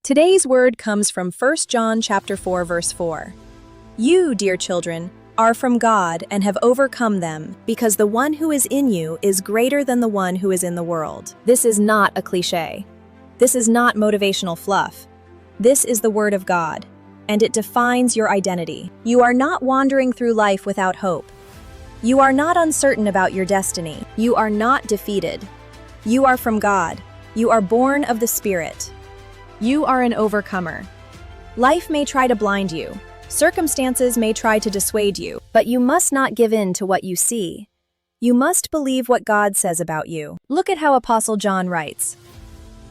Today's word comes from 1 John chapter 4 verse 4. You, dear children, are from God and have overcome them, because the one who is in you is greater than the one who is in the world. This is not a cliché. This is not motivational fluff. This is the word of God, and it defines your identity. You are not wandering through life without hope. You are not uncertain about your destiny. You are not defeated. You are from God. You are born of the Spirit. You are an overcomer. Life may try to blind you. Circumstances may try to dissuade you, but you must not give in to what you see. You must believe what God says about you. Look at how Apostle John writes.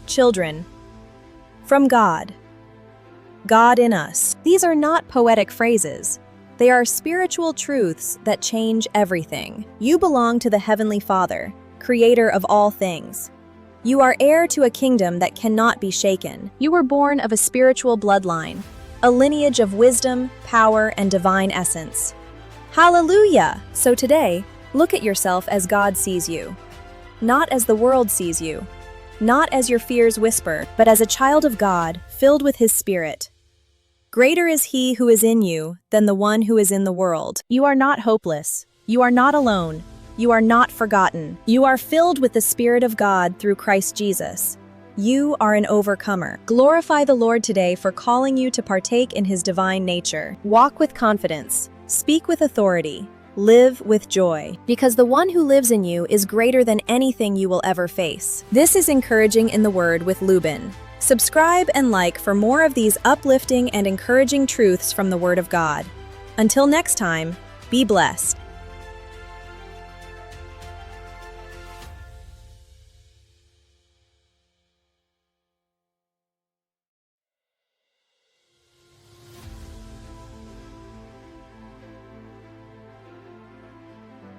Children, from God. God in us. These are not poetic phrases. They are spiritual truths that change everything. You belong to the Heavenly Father, creator of all things. You are heir to a kingdom that cannot be shaken. You were born of a spiritual bloodline, a lineage of wisdom, power, and divine essence. Hallelujah! So today, look at yourself as God sees you. Not as the world sees you. Not as your fears whisper, but as a child of God, filled with His Spirit. Greater is He who is in you than the one who is in the world. You are not hopeless. You are not alone. You are not forgotten. You are filled with the Spirit of God through Christ Jesus. You are an overcomer. Glorify the Lord today for calling you to partake in His divine nature. Walk with confidence. Speak with authority. Live with joy. Because the one who lives in you is greater than anything you will ever face. This is Encouraging in the Word with Lubin. Subscribe and like for more of these uplifting and encouraging truths from the Word of God. Until next time, be blessed.